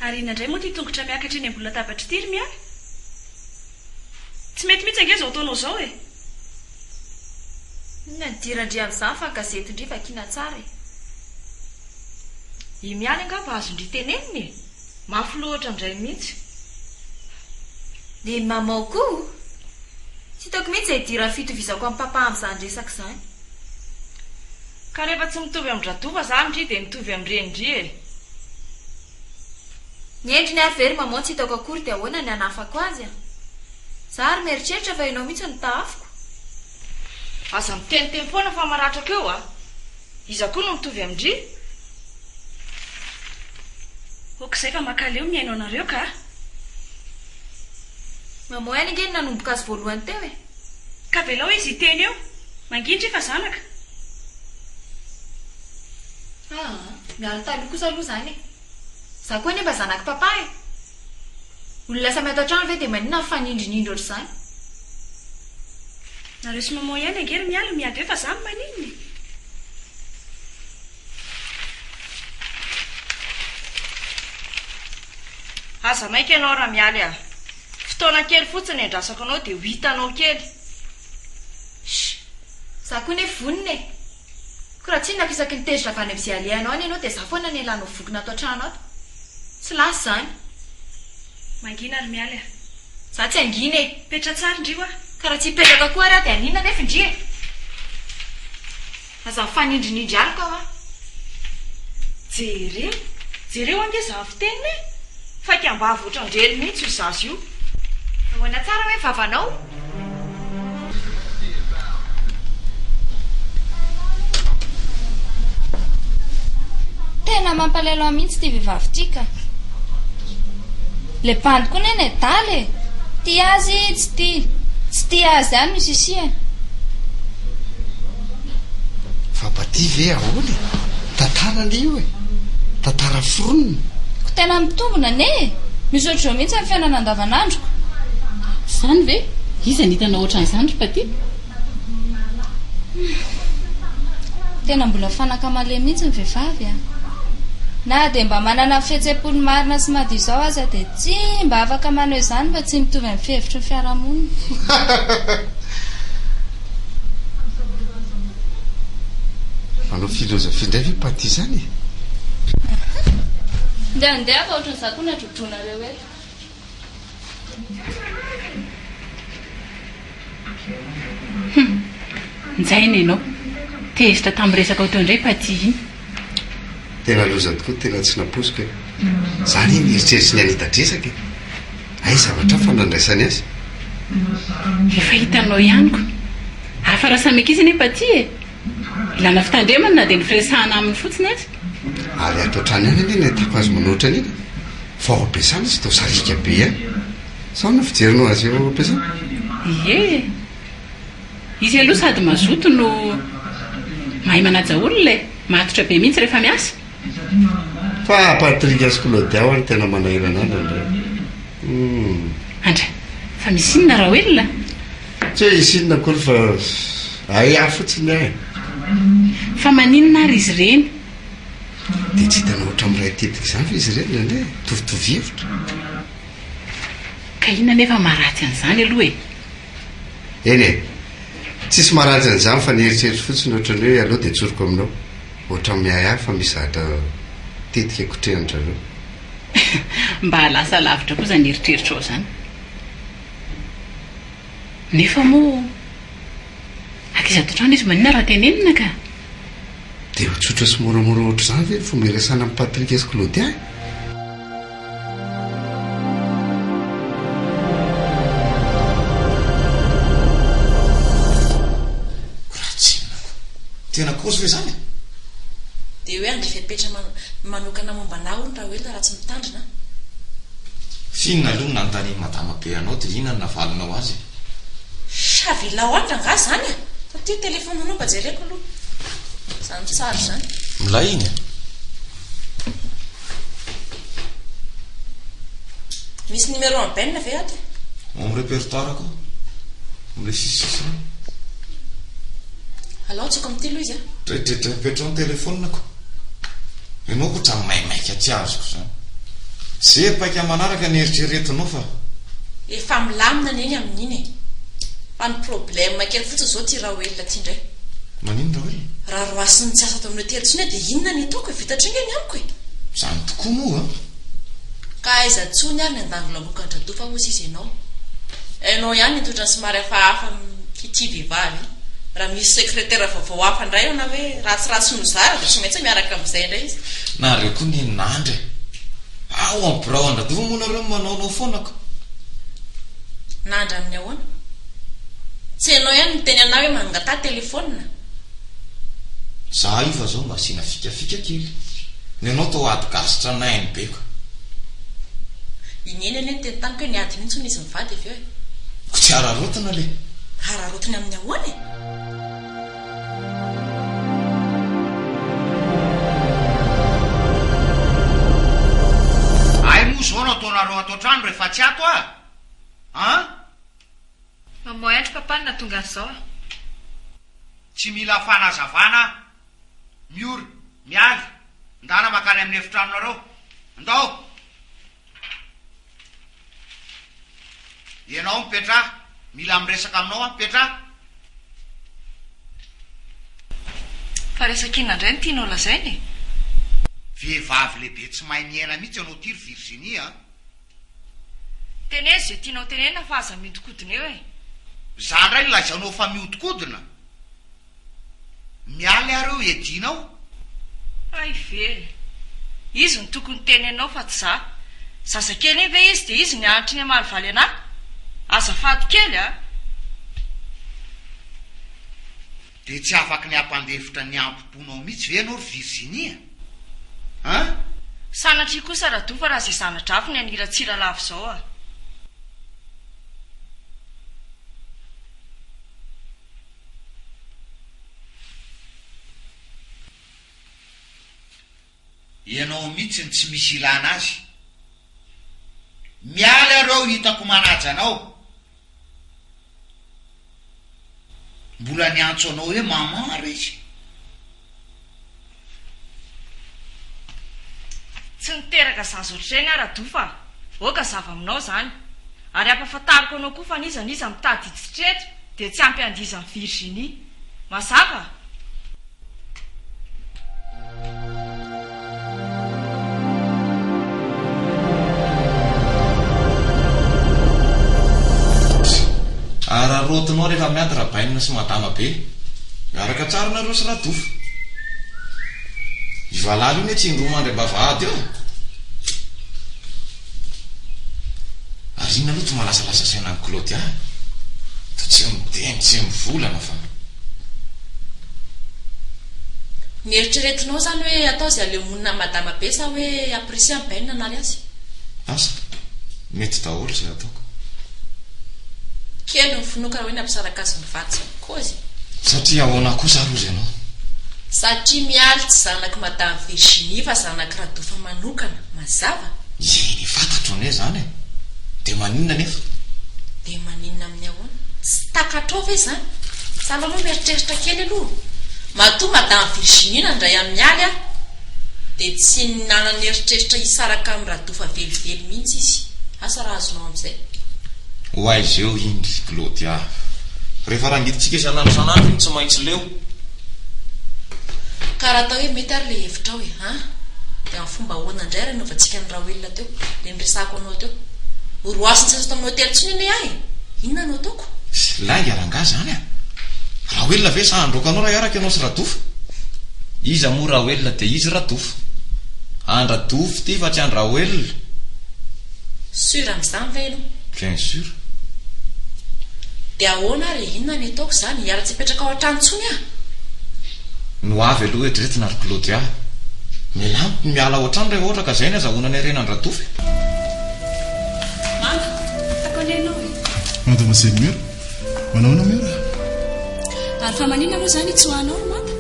Ary inandray moa ty tongotra miakatra eny ambony latabatra ity ry miala. Tsy mety mihitsy ange zao ataonao zao e. Nadirandry amin'izany fa gazety ndry vakiana tsara e. I miala angamba azondry teneniny e. Mafy loatra indray mihitsy. Dia mamao koa tsy hitako mihitsy izay dira fitovizako amin'ny papa amin'izany resaka izany. Ka rehefa tsy mitovy amin'ny radova zany ndry dia mitovy amin'ny rendry e. Ny endriny ary very mamao tsy hitako akory dia ahoana ny hanafako azy a. Za ary mieritreritra fa ianao mihitsy ny taafiko. Aza miteniteny foana fa maratraka eo a. Iza koa no mitovy amindry. Okizay fa makaleo miaino anareo ka. Mamao ihany ange ny nanomboka azy voalohany teo e. Ka velao izy iteny eo. Mangindry fa zanaka. Miala taloha kosa aloha zany e. Za koa nefa zanaka papa e. Olona samy ato an-trano ve dia maninona mifanindrinindro ohatr'izany. Nareo sy mamao ihany ange ry miala miady eo fa zany maninona. Aza maika ianao raha mialy a. Fotoana kely fotsiny andrasako anao dia ho hitanao kely. Za koa nefa vonina e. Ko raha tsinona isaky ny tezitra avy any amin'ny izay alehanao any ianao dia za foana ny elanao vokona ato an-trano ato. Tsy lasy zany. Mangina ry miala. Za tsy angina e. Petra tsara ndrio a. Ka raha tsy hipetraka koa ary aho dia aninona nefa indri e. Aza mifanindrinindry aliko aho a. Jereo ange za fiteniny e. Fa ka mba avotra ndrely mihitsy io zazy io. Ahoana tsara hoe vavanao. Tena mampalelo mihitsy ty vehivavy tika. Le bandy koa neny daly. Ty azy tsy ty azy ihany misy isia. Fampaty ve ahoana? Tantara le io e. Tantara foronina. Ko tena mitombona ne. Misy ohatr'izao mihitsy amin'ny fiainana andavanandroko. Zany ve? Iza nitanao ohatran'izany ry Paty? Tena mbola fanaka male mihitsy ny vehivavy a. Na dia mba manana fihetseham-pony marina sy madio izao aza dia tsy mba afaka manao izany fa tsy mitovy amin'ny fihevitry ny fiarahamonina. Manao filozofia indray ve Paty zany e? Ndeha fa ohatran'izao koa nadrodronareo eto. Njaina ianao. Tezitra tamin'ny resaka ao teo indray Paty iny. Tena loza tokoa, tena tsy naposika e. Zany mieritreritsy ny anita-dresaka e. Ay zavatra fanandraisany azy. Efa hitanao ihany ko. Hafa raha samy ankizy anie Paty e. Ilana fitandremana na dia ny firesahana aminy fotsiny azy. Ary ato an-trano ihany anie ny atako azy manoatra an'iny. Vao ampiasana izy tao sarika be ihany. Sao no fijerinao azy eo ampiasana? Ie. Izy aloha sady mazoto no mahay manaja olona e. Matotra be mihitsy rehefa miasa. Fa Patrika sy Claudia ho any tena manahirana andra. Andra, fa misy inona raha olona? Tsy hoe isy inona kory fa ay ahy fotsiny ahy. Fa maninona ary izy ireny? Dia tsy hitanao ohatra amin'ny ray tetika izany fa izy ireny indray tovitovy hevitra. Ka inona nefa maharatsy an'izany aloha e? Eny e, tsisy maharatsy an'izany fa nieritreritry fotsiny ohatrany hoe aloha dia tsoroko aminao. Ohatra mihay ahy fa misy zahatra tetika ekotrehandrareo. Mba halasa lavitra koa zany eritreritra ao zany. Nefa moa akiza ato an-trano izy maninona raha tenenina ka? Dia ho tsotra sy moramora ohatra izany ve fomba iresana amin'ny Patrika sy Claudia? Tena kozy ve zany? Dia hoe andry fepetra manokana momba anao raha hoe raha tsy mitandrina. Finona aloha nanontany madama be anao dia inona navalonao azy? Savilao andra nga zany a. Satria telefonanao mba jereko aloha. Zany tsara zany. Milay iny? Misy numéro en benne ve ato? Amin'ny répertoire koa. Amin'ilay sisisy. Alao tsaka amin'ity aloha izy a. Dreidreidre mipetra amin'ny telefonina ko. Ianao ko ohatrany maimaika tsy azoko zany. zepaika manaraka ny eritreretinao fa efa milamina ny eny amin'iny fa ny problème kely fotsiny zao ty raha oelona ty indray manino raha hoe raha roasiny tsy asa ato amin'ny hotely tsony dia inona ny ataoko vitatringa eny amiko zany tokoa moa ka aiza tsony ary ny andangolamokantra dofa ozy izy ianao ihany nitotra somary hafahafa kity vehivavy raha misy secrétaire vaovao hafa indray eo na hoe ratsiratsy nozara dia tsy maintsy miaraka amin'izay indray izy na reo koa ny nandry ao amin'ny birao andradofa monareo manaonao foanako nandra amin'ny ahoana tsy ianao ihany miteny anao hoe mangata telefônina za io fa zao mba asiana fikafika kely ny anao tao ady gasitra nainy beko ineny eny teny taniko hoe niady mihitsy ny izy mivady avy eo ko tsy ararotina le ararotiny amin'ny ahoana ay moa zao no ataonareo atao trano rehefa tsy ato mamoendry papa na tonga an'izao tsy mila fanazavana miora mialy ndana makany amin'ny efitranonareo andao ianao mipetra mila miresaka aminao mipetra fa resakina indray ny tianao lazainy vehivavy lehibe tsy mahay miaina mihitsy anao tiry Virginie teneny zay tianao tenena fa aza miodikodina eo za ndray lazainao fa miodikodina mialy areo edinao ay ve izy ny tokony tenenao fa tsy za zazakely eny ve izy dia izy ny anitry ny amalivaly anahy azafady kely dia tsy afaky ny ampandevitra ny ampoponao mihitsy ve anao ry Virginie sanatria kosa raha dofa raha zay zanatra avy ny aniratsira lavo zao ianao mihitsy ny tsy misy ilana azy mialy areo hitako manaja anao mbola niantso anao hoe mamary izy tsy niteraka zazo ohatrany raha dofa oka zava aminao zany ary ampafantariko anao koa fa nizaniza mitady itsitretra dia tsy ampy andiza ny Virginie mazava ararotinao rehefa miady rabainina sy madama be miaraka tsara nareo sy raha dofa ivalala io ne tsy indromandry mbavahady eo ary ina aloha tsy malasalasa saina ny Claudia fa tsy miteny tsy mivolana fa nieritreretinao zany hoe atao zay aleomonina madama be sa hoe apprécie amin'ny bainina nary azy asa mety daholo zay ataoko kely ny finoka raha hoe ny ampisaraka azy mivatsy kozy satria ahoana kosa rozy ianao satria mialy tsy zanaky madame Virginie fa zanaky raha dofa manokana mazava eny fantatro ane zany dia maninona nefa dia maninona amin'ny ahoana tsy takatro ve zany salanao mieritreritra kely aloha matoa madame Virginie nandray amin'ny aly dia tsy nanany eritreritra hisaraka amin'ny raha dofa velively mihitsy izy asa raha azonao amin'izay ho aizy eo indry Claudia rehefa raha ngiditsika isanandro sanandro iny tsy maintsy leo ka raha atao hoe mety ary le hevitra hoe dia amin'ny fomba ahoana indray raha novatsika ny raha olona teo le niresako anao teo roasiny tsy azo tamin'ny hotely tsony ene ahy inona no ataoko lay aranga zany raha olona ve sa androka anao raha iaraka ianao sy radofa izy moa raha olona dia izy radofa andradofo ty fa tsy andra olona sur amin'izany ve ianao bien sûr dia ahoana ary inona ny ataoko zany hiara-tsy hipetraka ao an-trano tsony no avy aloha etretina ry Claudia milampy miala ao an-trano rehefa ohatra ka zay ny azahoana ny arena andradofa Mademoiselle Mur, manaona Mur? Ary fa manina aloha zany tsy hoanao mata.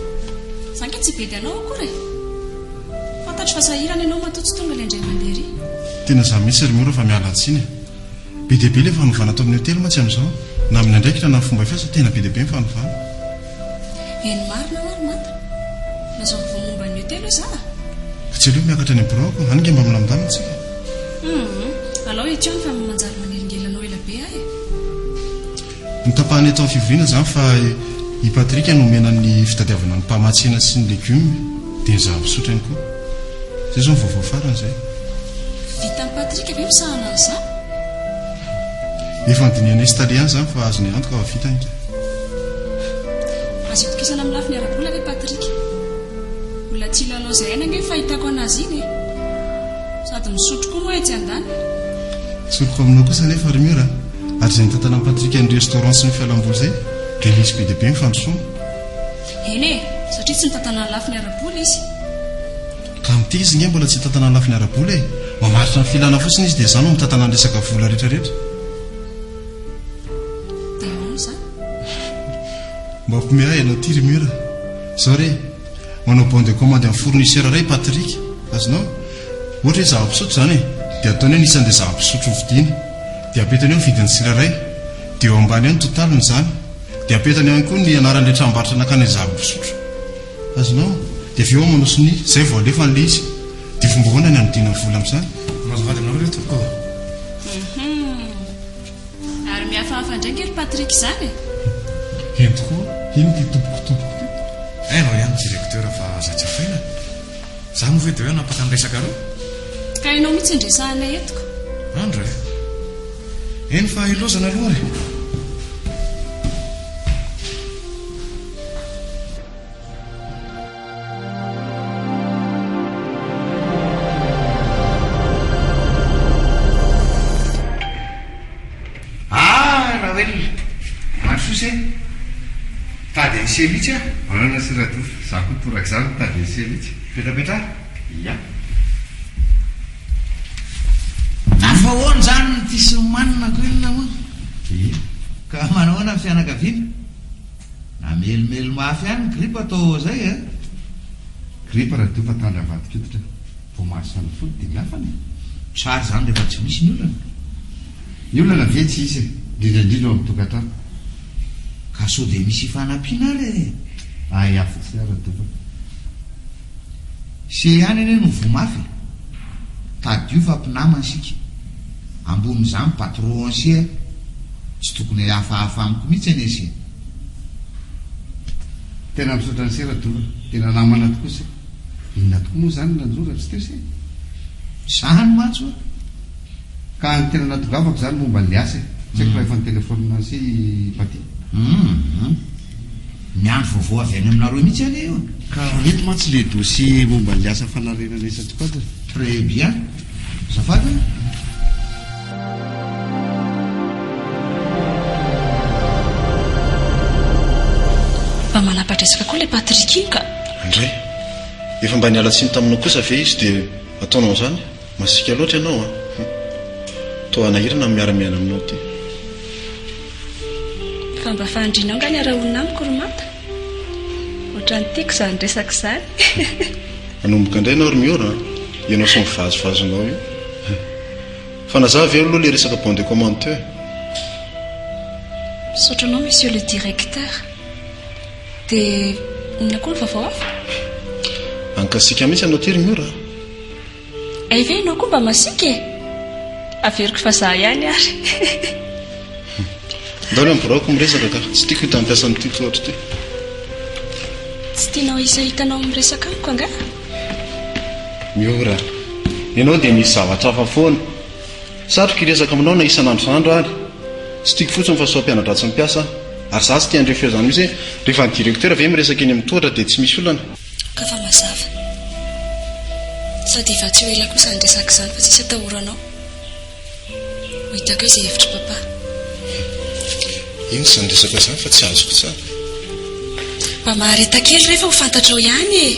Zanke tsy bedy anao akory. Fantatro fa sahirana ianao matotsy tonga ilay indray mandeha ery. Tena za misy ry Mur fa miala tsiny. Be dia be ilay fanovana ato amin'ny hotely mantsy amin'izao. Na amin'ny andraikitra na fomba fiasa tena be dia be ny fanovana. Eny marina ary mata. Nazao vao momba ny hotely za. Tsy aleo miakatra any am-boroko, any nge mba milamindamina tsika. alao etrano fa manjary manelingelanao ela be ahy nitapahany eto amin'ny fivoriana zany fa i Patrika nomena ny fitadiavana ny mpamatsina sy ny legioma dia ny zava-pisotro ihany koa zay zao ny vaovao farany zay vita ny Patrika ve misahana an'izany efa nydiniana estaliana zany fa azony antoka fa vita nika azo itokisana amin'ny lafiny ara-bola ve Patrika mbola tsy lalao izay aina nge fahitako anazy iny sady misotro koa moa etsy an-dany soroko aminao kosa nefa rimura ary izay nitantana amin'ny Patrika ny restaurant sy ny fialamboly zay dia misy be dia be mifandrosoana eny e satria tsy nitantana ny lafiny ara-bola izy ka mity izy nge mbola tsy tantana ny lafiny ara-bola e mamaritra ny filana fotsiny izy dia zany no mitantana ny resaka vola rehetrarehetra dia ono zany mba mpomea ianao ty rimura zao re manao bon de commande amin'ny fournisseur ray Patrika azonao ohatra hoe zava-pisotro zany e dia ataony hoe nisan'izay zava-pisotro vidiany dia apetany eo ny vidin'ny tsirairay dia eo ambany eo ny totaliny zany dia apetany ihany koa ny anaran'ilay tranombarotra nakany ny zava-pisotro azonao dia avy eo manoso ny zay vao alefa n'le izy dia fomba hoana ny anodina ny vola amin'izany mazavady aminao re toko ary mihafahafa ndraiky ry Patrika izany e eny tokoa iny ty tompokotopoko ty ainao ihany directeur fa zatsy afaina za mo ve dia hoe napaka ny resaka ro ka ianao mihitsy indresahanay etiko andro e eny fa ilozana aloha re tady ny selitsy a anana sy radof za koa torak' zany tady ny selitsy petrapetra ia afa hoany zany ty sy manina ko inona moa ka manahoana ny fianakaviana na melimelo mafy any gripa atao zay a gripa raha dofa tandra avadikotitra vo marsany folo dia miafany tsary zany rehefa tsy misy ny olana ny olana vetsy izy indrindrandrindra amin'ny tokantrano ka so dia misy fanampiana re ay afotsy raha dofa se ihany eny no vomafy tadio fa mpinamana sika ambon'izany patron sia tsy tokony hafahafa amiko mihitsy eny ese tena misotra ny sera dofa tena namana tokoa se inona tokoa moa zany nanjora tsy teo se zahany matso ka ny tena natogavako zany momba ny asa tsy haiko raha efa ny telefonina sy paty miandro vaovao avy any aminareo mihitsy any io ka reto matsy le dossier momba ny asa fanarenana isatsikoatra très bien zafady mba manapatresaka koa le Patrika iny ka andray efa mba niala tsiny taminao kosa ve izy dia ataonao zany masika loatra ianao a to anahirana miara-miaina aminao ty fa mba fahandrinao nga ny ara-olona amiko romata ohatra ny tiako zany resaka izany manomboka indray nao ry miora ianao sy mivazovazonao io fa nazava elo aloha le resaka bon de commande teo sotranao monsieur le directeur dia inona koa ny vaovao hafa ankasika mihitsy anao ty ry miora ay ve ianao koa mba masika e averiko fa za ihany ary ndao ny amborako miresaka ka tsy tiako hita mpiasa ny tito ohatra ty tsy tianao hisahitanao miresaka amiko anga miora ianao dia misy zavatra hafa foana satroka hiresaka aminao na isan'andro ary tsy tiako fotsiny fa sao mpianatra tsy mipiasa ary za tsy tia andrefeo zany misy rehefa ny directeur ve miresaka eny amin'ny tohatra dia tsy misy olana ka fa mazava sady efa tsy ho ela kosa ny resaka izany fa tsisy atahoranao ho hitako hoe izay hevitra papa iny sy nyresaka zany fa tsy azoko tsara mba mahareta kely rehefa ho fantatrao ihany e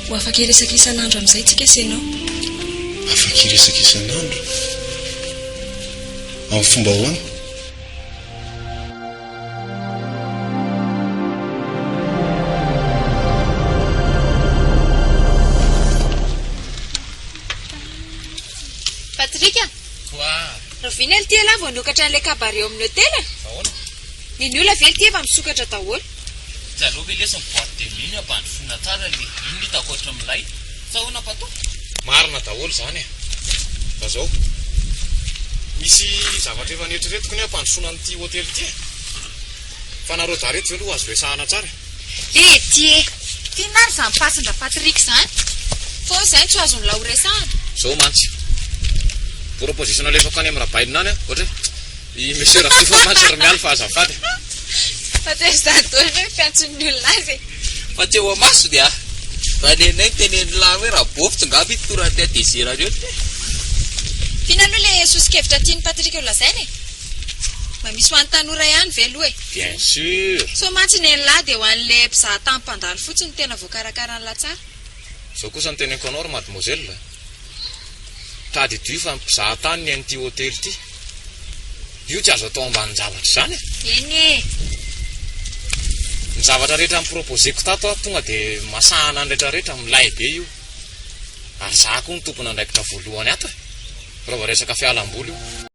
ho afaka hiresaka isan'andro amin'izay tsika senao afaka hiresaka isan'andro amin'ny fomba hoany Patrika rovina ely ty ala vao nokatra n'ilay kabare eo amin'ny hotely ny olona ve ty efa misokatra daholo tsy aloha ve lesy miboaty de miny ambandro fona tsara le iny hitako ohatra milay sa hoana pato marina daholo zany e Fazao misy zavatra efa netretiko ny ampandrosoana an'ity hotely ity fa nareo dareto ve aloha azo resahana tsara tie tinary zany pasindra Patrick zany fô zay tsy azony lao resahana zao mantsy proposition alefako any amin'ny rabaina any ohatra i monsieur rafifa mantsy ry mialy fa azafady fa tsy zany hoe fiantson'ny olona azy fa tsy eo amaso dia vanenay teneny lahy hoe raha bofy ngamba itorany désir reo fihinano le sosikevitra tiany Patrick eo lazainy mba misy ho an'ny tanora ihany ve aloha bien sûr so mantsy neny lahy dia ho an'le mpizaha tany mpandalo fotsiny tena voakarakara ny latsara zao kosa ny teneniko anao ry mademoiselle tady dy fa mpizaha tany ny an'ity hotely ity io tsy azo atao ambany zavatra zany eny ny zavatra rehetra miproposeko tato tonga dia masahana ny rehetrarehetra milay be io ary za koa ny tompona andraikitra voalohany ato raha resaka fialam-boly io